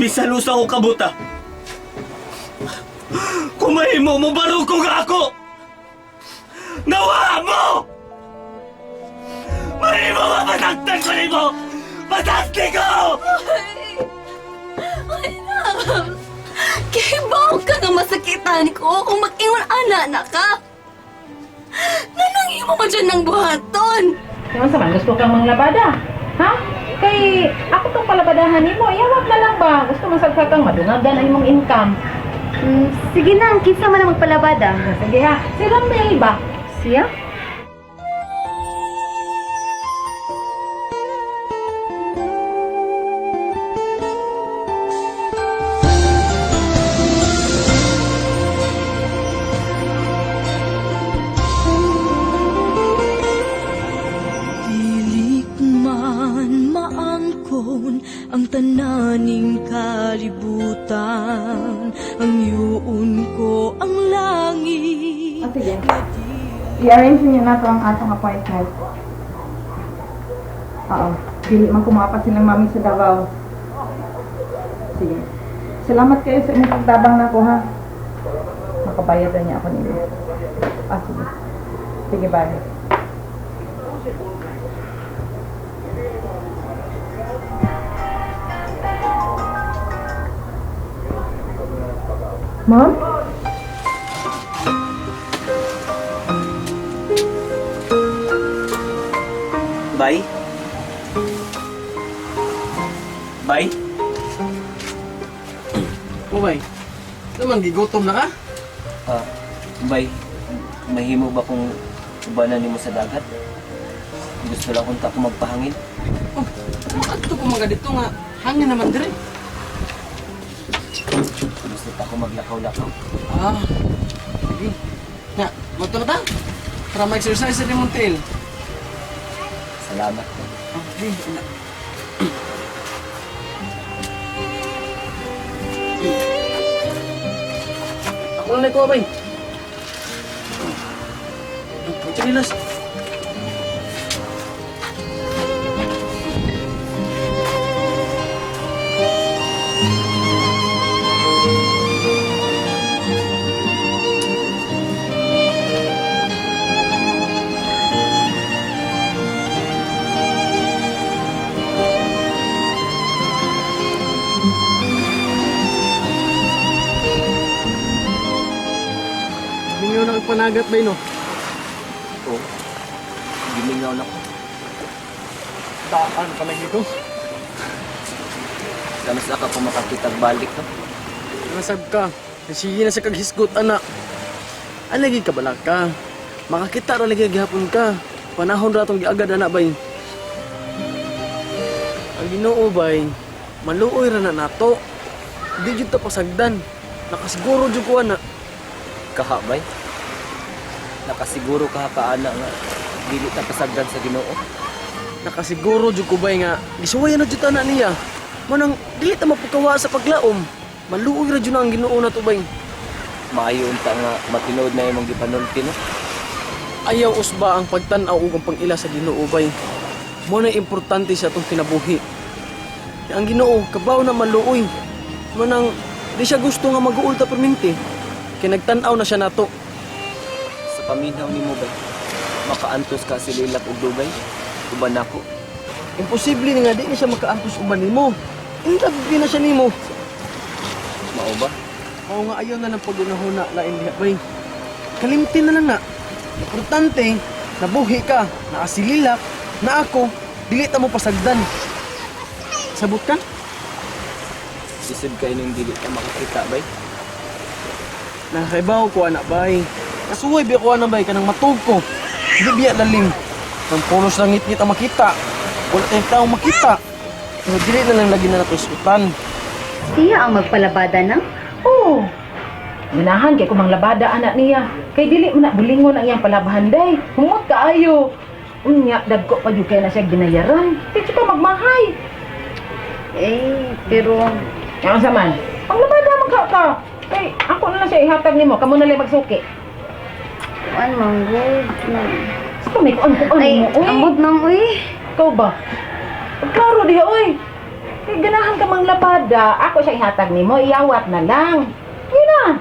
Bisan usa ko kabuta. Kung mahimo mo baruko nga ako! Nawa mo! Mahimo nga masaktan ko nimo! Masakti ko! Ay, Nam! Kibaw ka nga masakitan ko kung mag-ingon ana ka! Nanangin mo ka dyan ng buhaton! Naman sa man, gusto kang manglabada? Ha? Kay ako tong palabadahan nimo, iyawag na lang ba? Gusto mo sagsagang madungagan ang imong income? Sige na, kinsa man na magpalabada. Sige ha, si Ramel ba? Siya? Ang tananing kalibutan, ang yuon ko ang langit. Sige. I-arrange niyo na to ang atong appointment. Oo. Dili man kumapat silang mami sa Davao. Sige. Salamat kayo sa inyong pagtabang na ko, ha? Makabayad na niya ako nila. Sige. Sige, bye. Mom? Bay? Bay? O bay, naman gigutom na ka? Bay, mahimo ba kung ubanan nimo sa dagat? Gusto lang kung ako magpahangin. Oh, ato ko mga dito nga, hangin naman dire. Gusto pa ako maglakaw-lakaw. Sige. Nga, magto na ta? Para ma-exercise sa limong tail. Salamat. Sige, ina. Ako na ko, bay. Magchanilas. Hindi na panagat ba no? Oo. Gimingaw na ko. Taan ka lang dito. Kamas na ka kung makakitag balik no? Nasab ka. Sige na sa kaghisgot, anak. Alagi ka bala ka. Makakita ra lagi gihapon ka. Panahon ra tong giagad, anak bay. Ang Ginoo bay, maluoy ra na nato. Di jud ta pasagdan. Nakasiguro jud ko anak. Kaha bay? Nakasiguro ka ana nga dili ta pasagdan sa Ginoo. Nakasiguro jud ko bay nga gisuwayan na jud anak niya. Manang dili ta mapukawa sa paglaom. Maluoy ra jud na ang Ginoo nato bay. Maayo unta nga matinood na imong gipanulti no? Ayaw usba ang pagtan-aw ug ang pangila sa Ginoo bay. Mo na importante sa atong kinabuhi. Ang Ginoo kabaw na maluoy. Manang di siya gusto nga mag-uul ta perminti. Kay nagtan-aw na siya nato. Sa paminaw nimo bay, makaantos ka si Lilap ug Dugay? Uban ako. Imposible nga di na siya makaantos uban nimo. Inlab di na siya nimo. Mao ba? Oo nga ayaw na ng pagunahuna lain diha bay. Kalimtin na lang na. Importante, nabuhi ka, naasililak, na ako, dili ta mo pasagdan. Sabot ka? Isod kayo nung dili ka makakita bay? Nakaibaw ko anak bay. Kasuway biya ko anak bay kanang matug ko. Di biya lalim. Ang pulos lang ngit ang makita. Wala tayong taong makita. Pero dili na lang lagi na nato isutan. Siya ang magpalabada na? Oo. Ganahan kay kumang labada anak niya. Kay dili mo na bulingon ang iyang palabahan day. Humot kaayo. Unya dagko pa jud kay na siya ginayaran. Di ka magmahay. Pero... Yang saman. Ang labada magka. Kay ako na lang siya ihatag nimo. Kamo na lang magsuki. Kuan manggod. Sa may kuan mo. Uy. Ambot nang uy. Ikaw ba? Klaro diha, oy. Kay ganahan ka mang labada, ako siya ihatag nimo, iyawat na lang. Yun na.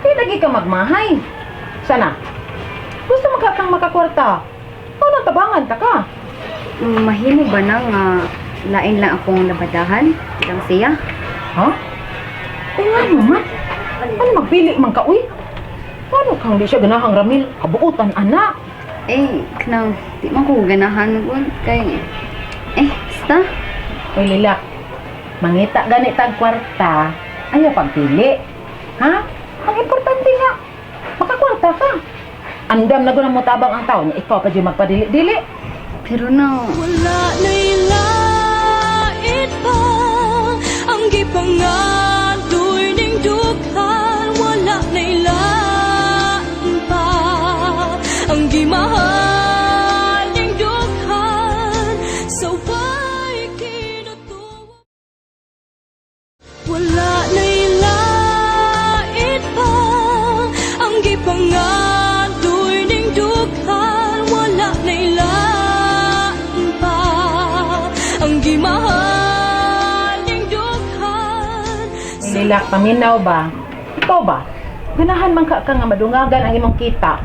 Kay lagi ka magmahay. Sana? Gusto mo ka kang makakwarta? O natabangan ta ka? Mahimo ba na nga lain lang akong labadahan? Lang siya? Ha? Eh nga naman. Ano magpili man ka, uy? Ano kang di siya ganahang Ramil? Kabuutan, anak. Kanang di man ko ganahan kun kay basta. Uy, Lilak. Mangita ganit ang kwarta, ayaw pagpili. Ha? Ang importante nga, makakwarta ka. Andam na gunang mo tabang ang taon, ikaw pa dyan magpadili-dili. Pero no, Wala na'y lait pa ang gipangadoy ning dughan. Wala na'y lain pa ang gimahal ning dughan. So why kinatuwa? Wala na'y lait pa ang gipangadoy ning dughan. Wala na'y lain pa ang gimahal ning dughan. Lilak, paminaw ba? Ikaw ba? Ganahan man ka nga madungagan ang imong kita.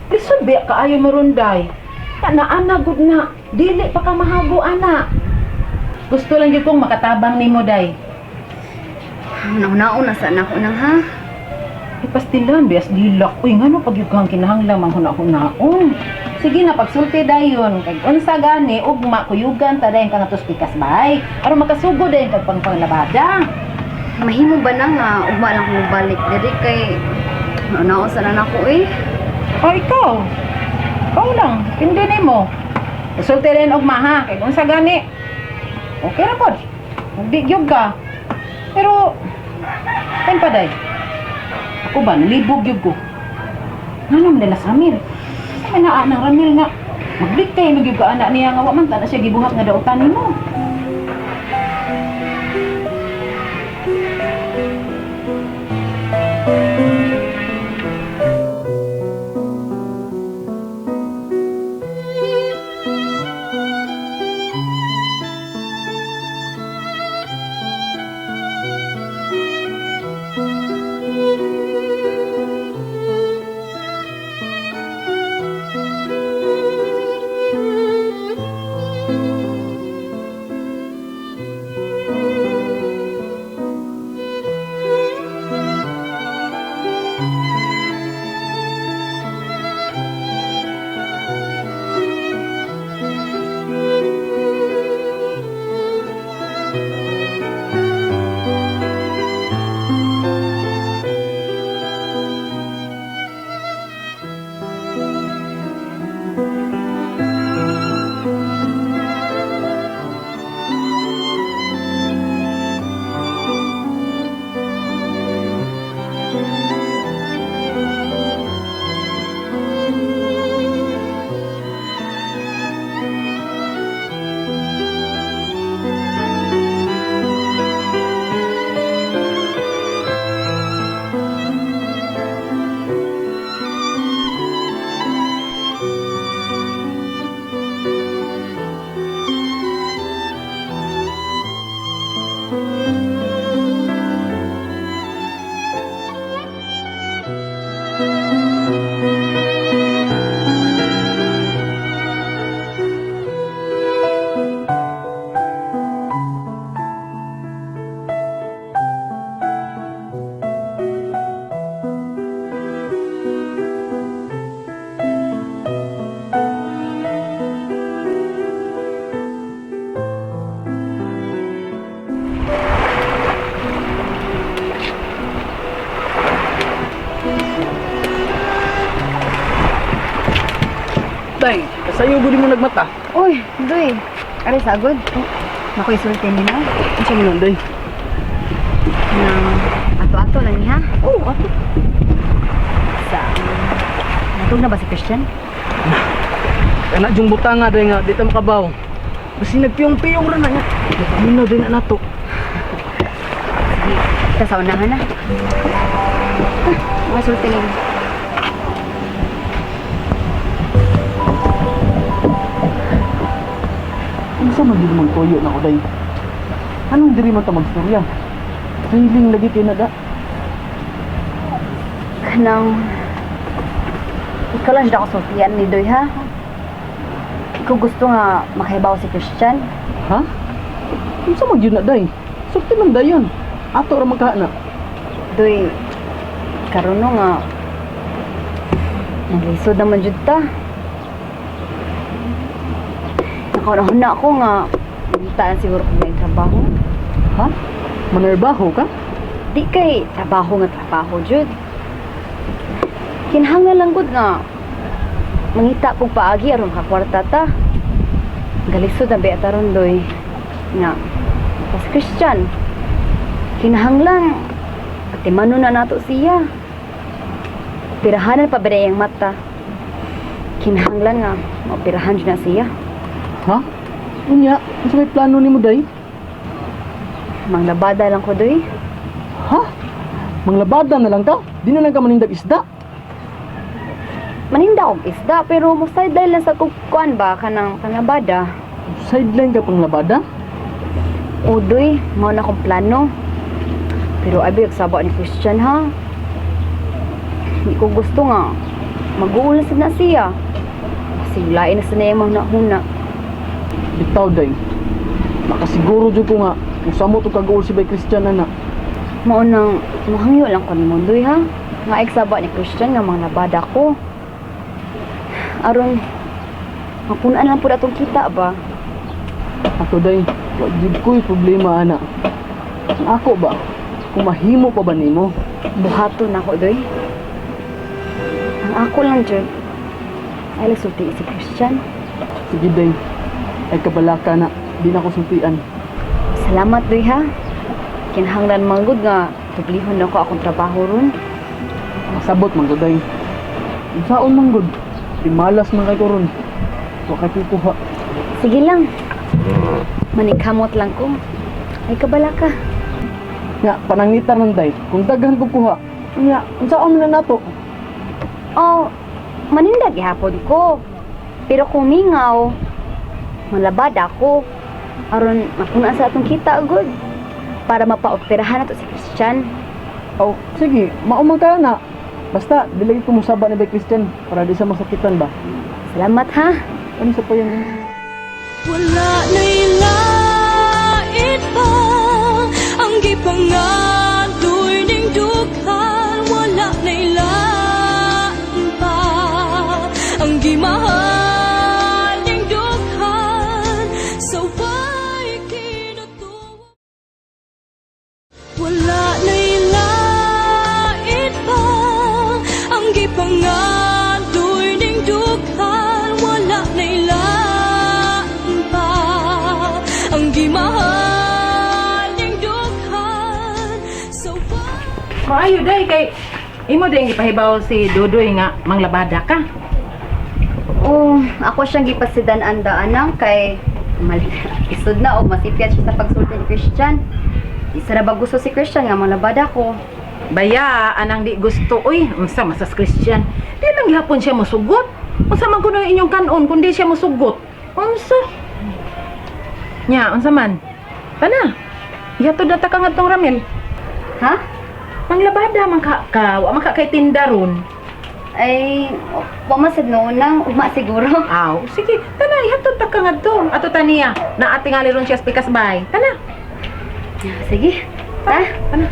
Lisod biya ka ayaw marunday. Ana gud na, dili pa ka mahago, ana. Gusto lang yun kong makatabang ni mo, day. nauna sa anak ko nang ha. Ipastilan, bias dilak. Uy, nga no, pag yung kang kinahanglang manghuna-hunaon. Sige na, pagsulti dayon. Kag unsa gani, ugma, kuyugan, tadayon ka nga tos pikas bay. Aron makasugo dayon kag pangpanglabada. Mahimo ba na nga ugma lang ko balik diri kay nauna sa anak ko O, ikaw. Ikaw lang, pindi ni mo. Pagsulti rin ugma, ha? Kag unsa gani. Okay na pod. Magdigyog ka. Pero, kain pa day. Ako ba, nalibog yun ko. Nga naman nila sa Ramil. Sa naa ng Ramil nga. Magdiktay, magyug ka anak niya nga. Waman, na siya gibuhat nga dautan mo. Day, kasayo gudi mo nagmata. Uy, doy. Ari sagod. Nakoy sulti ni mo. Ano sa mga day? Nang ato-ato lang ni ha. Oh, ato. Sa natog na ba si Christian? Kana jung butanga day nga dito makabaw. Basi nagpiyong-piyong ra na niya. Minaw din na nato. Sige, kita sa unahan na. Mga sulti ni mo. Isa man din mong tuyo na ko, day. Anong diri man ta magstorya? Feeling lagi kayo na da. Kanang... Ikaw lang siya ako sultian ni Doy, ha? Ikaw gusto nga makahibaw si Christian? Ha? Unsa man yun na, day? Sulti man dayon. Ato ra magkaana. Doy, karon no nga... Naglisod naman jud ta. Nakunahon na ako nga... Nagitaan siguro kung may trabaho. Ha? Manarbaho ka? Di kay trabaho nga trabaho jud. Kinahanglan lang gud nga mangita kog paagi aron makakwarta ta. Galisod na beata ron Doy nga pas Christian. Kinahanglan patimano na nato siya. Pirahanan pa ba ang mata? Kinahanglan nga mapirahan jud na siya. Ha? Unya, unsa may plano nimo, day? Manglabada lang ko Doy. Ha? Manglabada na lang ka? Di na lang ka manindag isda? Maninda og isda pero mo sideline lang sa kuan ba kanang panglabada. Sideline ka pang labada? Udoy, mao na akong plano. Pero abi sabo ni Christian ha. Hindi ko gusto nga mag-uulas na siya. Kasi lain na sa niya mga huna. Bitaw, day. Nakasiguro dyan ko nga kung saan mo ito kag-uul si Bay Christian na. Mao nang mahangyo lang ko ni Mundoy ha. Nga eksaba ni Christian nga mga nabada ko. Aron mapunan lang po atong kita ba. Ako, day, wajib ko'y problema, ana. Ang ako ba? Kung mahimo pa ba nimo? Buhato na ako Doy. Ang ako lang dyan ay sulti si Christian. Sige, day. Ay kabalaka na. Di na ko sultian. Salamat Doy ha. Kinahanglan manggod nga tublihon na ko akong trabaho ron. Masabot, manggod, day. Ang saon, manggod. Di malas man kay ko ron. Huwag kay kukuha. Sige lang. Manikhamot lang ko. Ay kabalaka. Nga, panangitan ng day. Kung daghan kukuha. Nga, ang saon na nato. Oh, manindag ihapon ko. Pero kung mingaw, malabad ako. Aron mapunaan sa atong kita agad. Para mapaoperahan nato si Christian. Oh, sige, maumang ka na. Basta, dilagi ko musaba ni Bay Christian para di sa masakitan ba? Salamat ha. Ano sa pa yan? Wala na'y lait pa ang gipangadoy ning dughan. Wala na'y lain pa ang gimahal ning dughan. Sa way kinatuwa. Wala na'y lait pa ang gipangadoy ning dughan. Wala na'y lain pa ang gimahal ning dughan. Sa way Maayo day kay imo day gipahibaw si Dudoy nga manglabada ka. Oh, ako siyang gipasidan anang kay isod na o masipyat siya sa pagsulti ni Christian. Isa na ba gusto si Christian nga malabada ko? Baya anang di gusto oy, unsa masas Christian. Di lang gihapon siya mosugot. Unsa man kuno inyong kanon kundi siya mosugot. Unsa? Nya, unsa man? Tana. Yato data ka ngadtong Ramel. Ha? Manglabada man ka, wa man ka kay tindaron. Ay, pumasad noon lang, uma siguro. Aw, sige, tana ihatod ta ka ngadto. Ato taniya, na atingali ron siya sa pikas bay. Tana. Sige. Ha? Tana.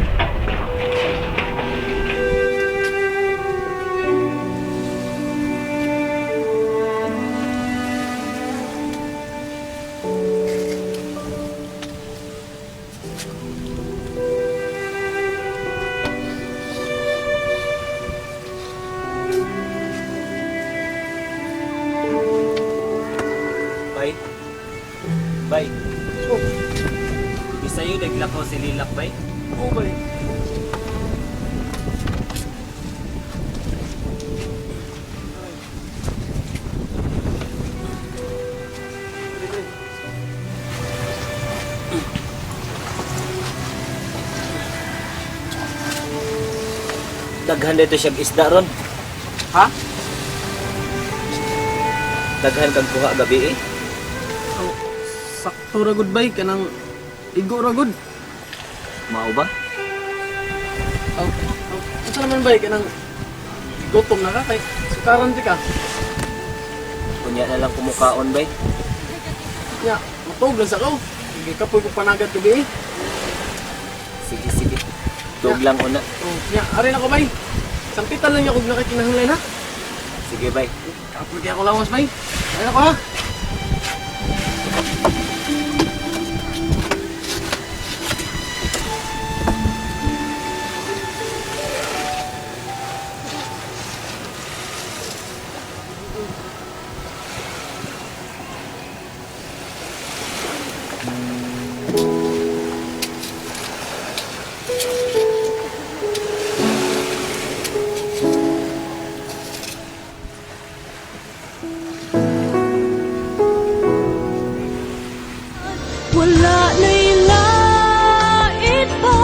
Bay. Bay. So, bisa yun naglakaw si Lilak, bay? Oo, bay. Daghan dito siya isda ron. Ha? Daghan kang kuha gabi eh. sakto ra gud bay kanang igo ra gud. Mao ba? Ito naman bay kanang gutom na ka kay sukaran di ka. Kunya na lang kumukaon bay. Nya, matog lang sa ko. Hindi ka po panagad gabi. Sige, sige. Tug lang una. Oh, nya, ari na ko bay. Sampitan lang niya kung nakakinahanglan ha. Sige bay. Kapag ako lawas bay. Ari na ko ha. Wala na'y lait pa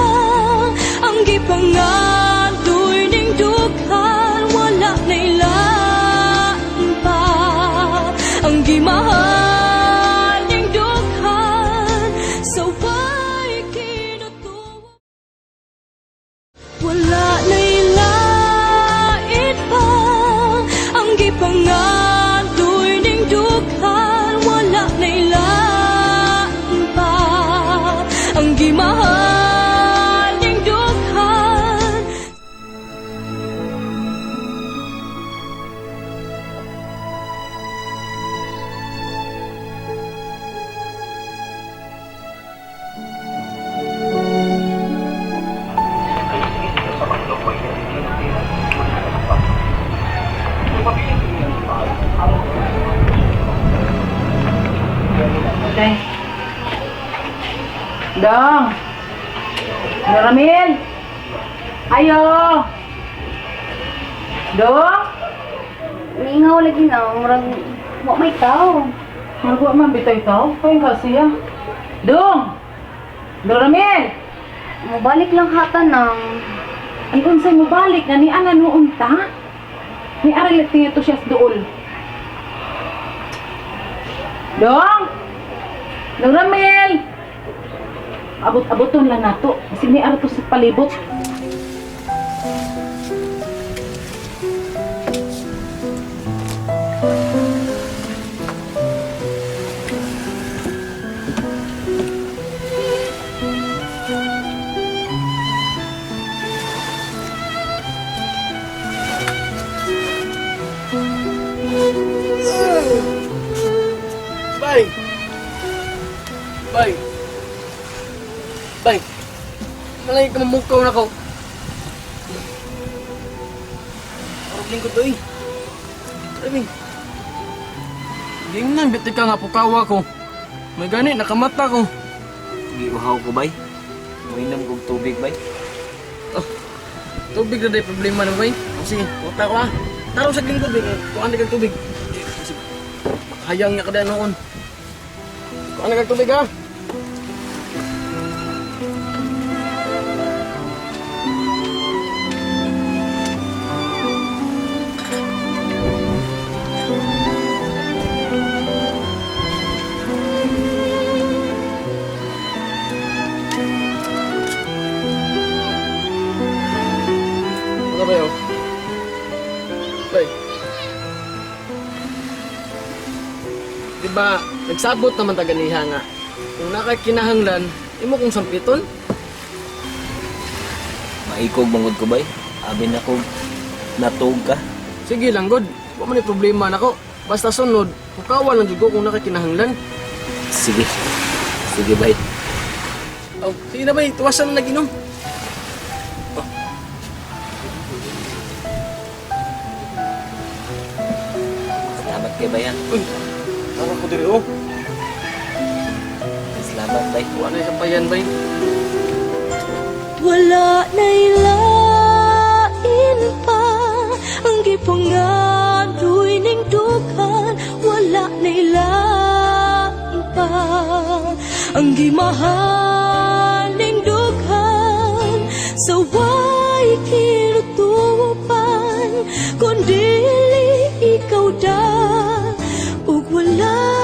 ang gipangadoy ning dughan. Wala na'y lain pa ang gimahal ning dughan. Sa way kinutuwa wala na'y lait pa ang gipangadoy ning dughan. Wala na'y ang gimahal ning dughan. Okay. Dong! Ramil! Ayo! Dong! Ingaw lagi na, murag wa may tao. Margo man bitaw itaw? Kaya ka siya. Dong! Dong Ramil! Mabalik lang hata nang Ay unsay mo balik na ni ana noon ta? Ni arilit niya to siya sa duol. Dong! Dong Ramil! Abot-aboton lang nato. Kasi may araw to sa palibot. Bay. Bay. Bay. Malay ka mamukaw na ko. Parang lingkod to eh. Sabi. Game na, bitik ka nga pukawa ko. May gani, nakamata ko. Giuhaw ko bay. Muinom kog tubig bay. Tubig na dahil problema na bay. O sige, puta ko ha. Taro sa lingkod bay. Kuhaan na kang tubig. Hayang niya ka dahil noon. Kuhaan na kang tubig ha. Ano ba yun? Bay. Diba, nagsabot naman taganiha nga. Kung nakakinahanglan, imo kong sampiton. Maikog mangod ko bay. Abi na ko natug ka. Sige lang, God. Huwag man yung problema na ko. Basta sunod, pukawan lang ko kung nakakinahanglan. Sige. Sige bay. Oh, sige na bay, tuwasan na nag-inom. Salamat kay bayan. Uy, tara ko diri oh. Salamat bay. Tuwa na yung bayan bay. Wala na'y lain pa ang gipangadoy ning dughan. Wala na'y lain pa ang gimahal ning dughan. Sa way kinutupan, kundi ikaw da ug wala